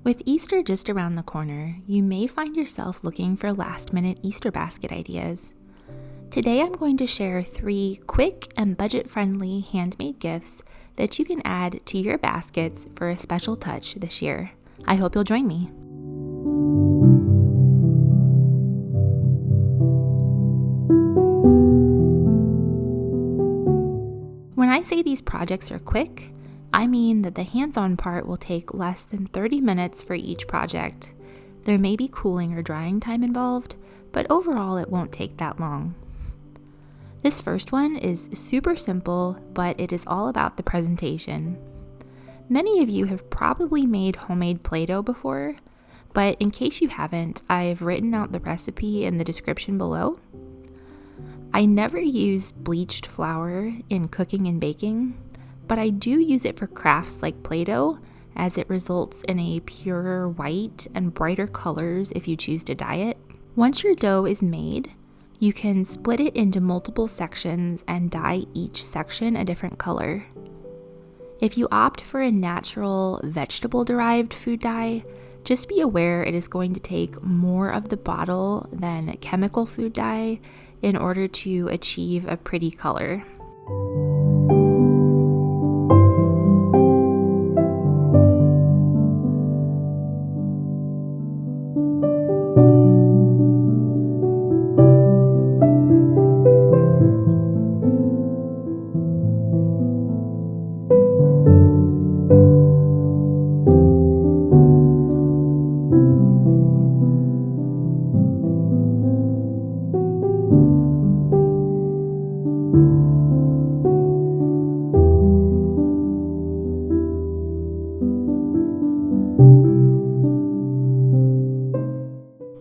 With Easter just around the corner, you may find yourself looking for last-minute Easter basket ideas. Today I'm going to share 3 quick and budget-friendly handmade gifts that you can add to your baskets for a special touch this year. I hope you'll join me. When I say these projects are quick, I mean that the hands-on part will take less than 30 minutes for each project. There may be cooling or drying time involved, but overall it won't take that long. This first one is super simple, but it is all about the presentation. Many of you have probably made homemade Play-Doh before, but in case you haven't, I've written out the recipe in the description below. I never use bleached flour in cooking and baking, but I do use it for crafts like Play-Doh, as it results in a purer white and brighter colors if you choose to dye it. Once your dough is made, you can split it into multiple sections and dye each section a different color. If you opt for a natural vegetable-derived food dye, just be aware it is going to take more of the bottle than chemical food dye in order to achieve a pretty color.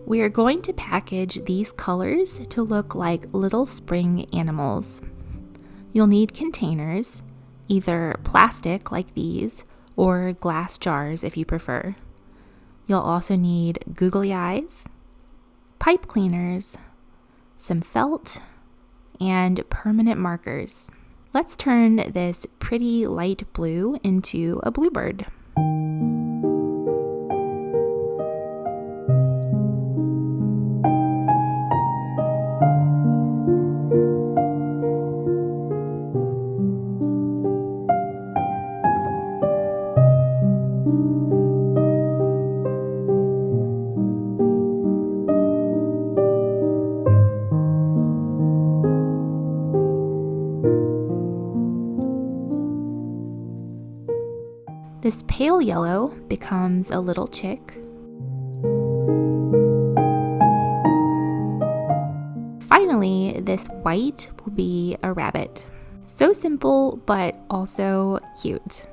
We are going to package these colors to look like little spring animals. You'll need containers, either plastic like these or glass jars if you prefer. You'll also need googly eyes, pipe cleaners, some felt, and permanent markers. Let's turn this pretty light blue into a bluebird. This pale yellow becomes a little chick. Finally, this white will be a rabbit. So simple, but also cute.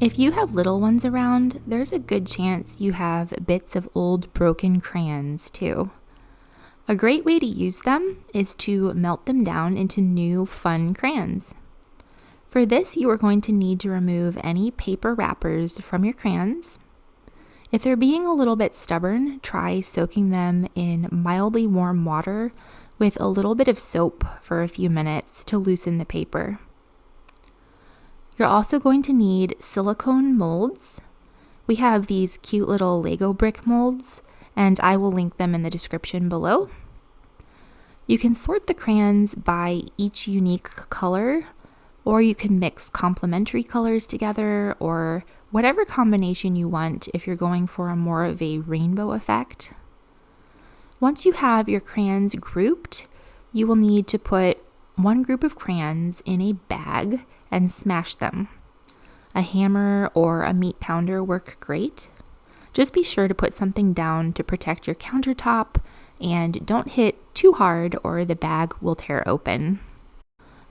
If you have little ones around, there's a good chance you have bits of old broken crayons too. A great way to use them is to melt them down into new fun crayons. For this, you are going to need to remove any paper wrappers from your crayons. If they're being a little bit stubborn, try soaking them in mildly warm water with a little bit of soap for a few minutes to loosen the paper. You're also going to need silicone molds. We have these cute little Lego brick molds, and I will link them in the description below. You can sort the crayons by each unique color, or you can mix complementary colors together, or whatever combination you want if you're going for a more of a rainbow effect. Once you have your crayons grouped, you will need to put one group of crayons in a bag and smash them. A hammer or a meat pounder work great. Just be sure to put something down to protect your countertop, and don't hit too hard or the bag will tear open.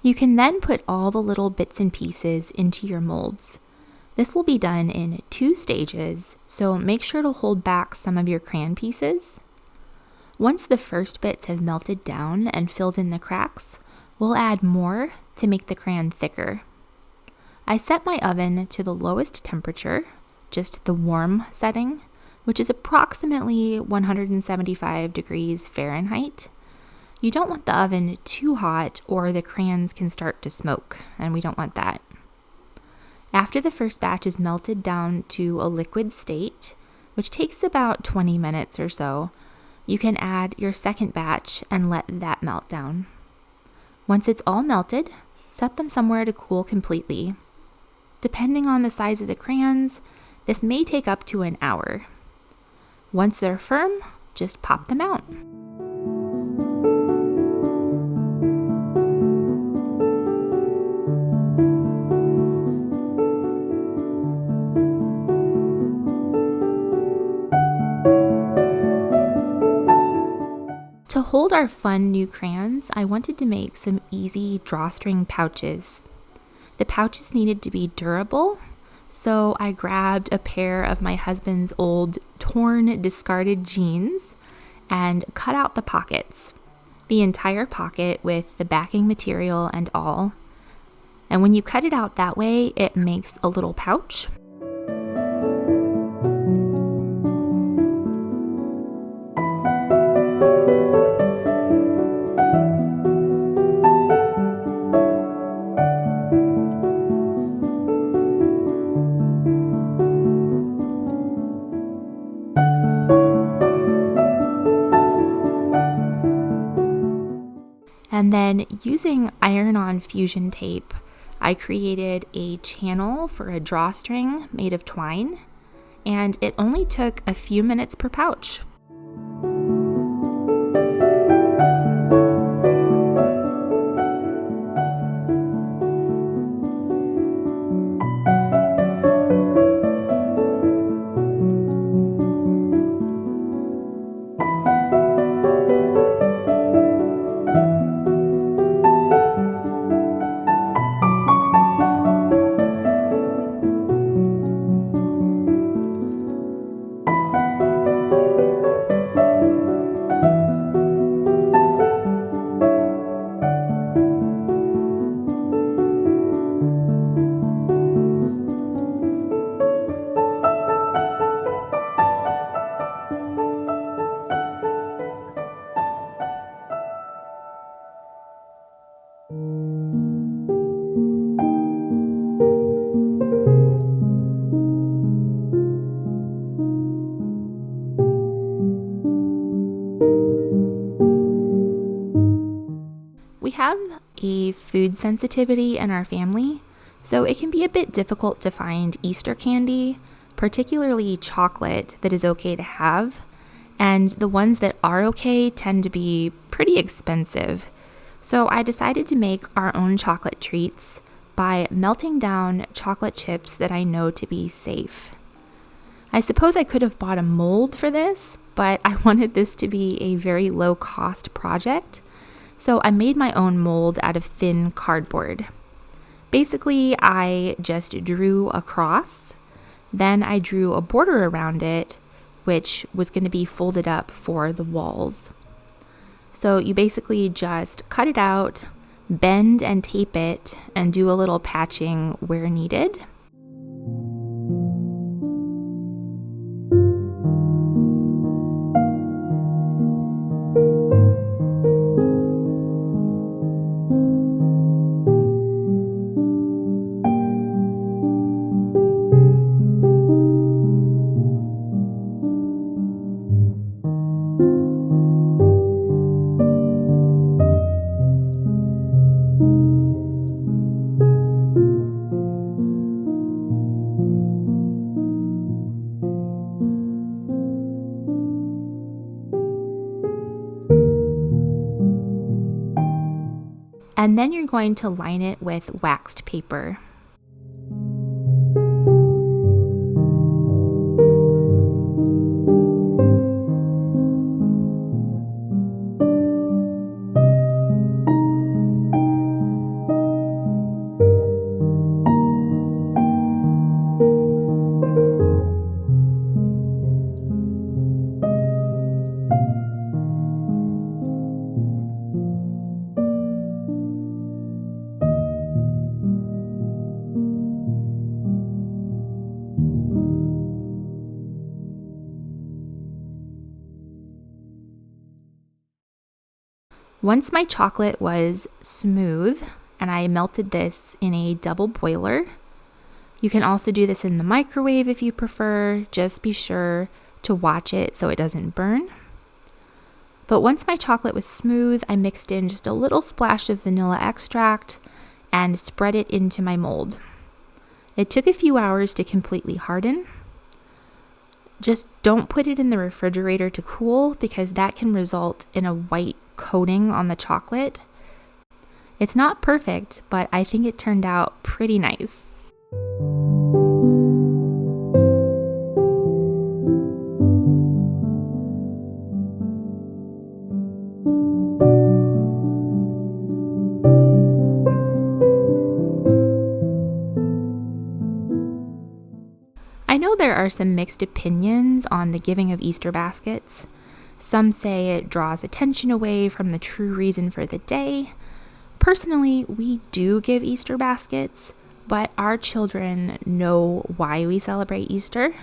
You can then put all the little bits and pieces into your molds. This will be done in 2 stages, so make sure to hold back some of your crayon pieces. Once the first bits have melted down and filled in the cracks, we'll add more to make the crayon thicker. I set my oven to the lowest temperature, just the warm setting, which is approximately 175 degrees Fahrenheit. You don't want the oven too hot or the crayons can start to smoke, and we don't want that. After the first batch is melted down to a liquid state, which takes about 20 minutes or so, you can add your second batch and let that melt down. Once it's all melted, set them somewhere to cool completely. Depending on the size of the crayons, this may take up to an hour. Once they're firm, just pop them out. To hold our fun new crayons, I wanted to make some easy drawstring pouches. The pouches needed to be durable, so I grabbed a pair of my husband's old torn, discarded jeans and cut out the pockets, the entire pocket with the backing material and all. And when you cut it out that way, it makes a little pouch. And then using iron-on fusion tape, I created a channel for a drawstring made of twine, and it only took a few minutes per pouch. We have a food sensitivity in our family, so it can be a bit difficult to find Easter candy, particularly chocolate, that is okay to have. And the ones that are okay tend to be pretty expensive. So I decided to make our own chocolate treats by melting down chocolate chips that I know to be safe. I suppose I could have bought a mold for this, but I wanted this to be a very low cost project. So I made my own mold out of thin cardboard. Basically, I just drew a cross, then I drew a border around it, which was going to be folded up for the walls. So you basically just cut it out, bend and tape it, and do a little patching where needed. And then you're going to line it with waxed paper. Once my chocolate was smooth, and I melted this in a double boiler. You can also do this in the microwave if you prefer. Just be sure to watch it so it doesn't burn. But once my chocolate was smooth, I mixed in just a little splash of vanilla extract and spread it into my mold. It took a few hours to completely harden. Just don't put it in the refrigerator to cool because that can result in a white coating on the chocolate. It's not perfect, but I think it turned out pretty nice. I know there are some mixed opinions on the giving of Easter baskets. Some say it draws attention away from the true reason for the day. Personally, we do give Easter baskets, but our children know why we celebrate Easter,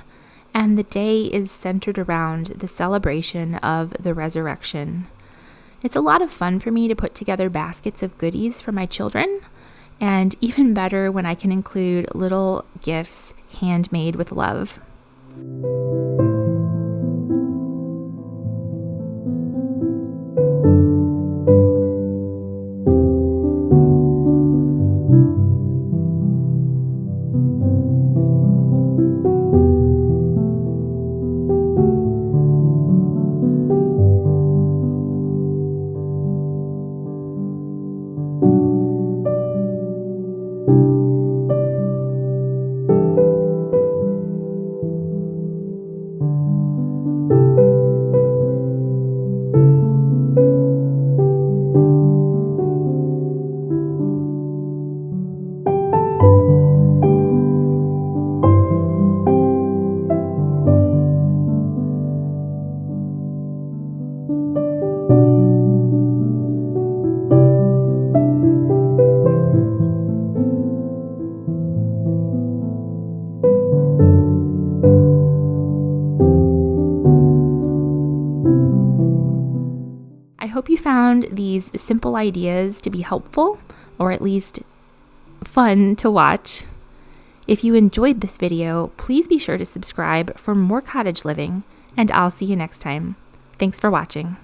and the day is centered around the celebration of the resurrection. It's a lot of fun for me to put together baskets of goodies for my children, and even better when I can include little gifts handmade with love. I hope you found these simple ideas to be helpful, or at least fun to watch. If you enjoyed this video, please be sure to subscribe for more cottage living, and I'll see you next time. Thanks for watching.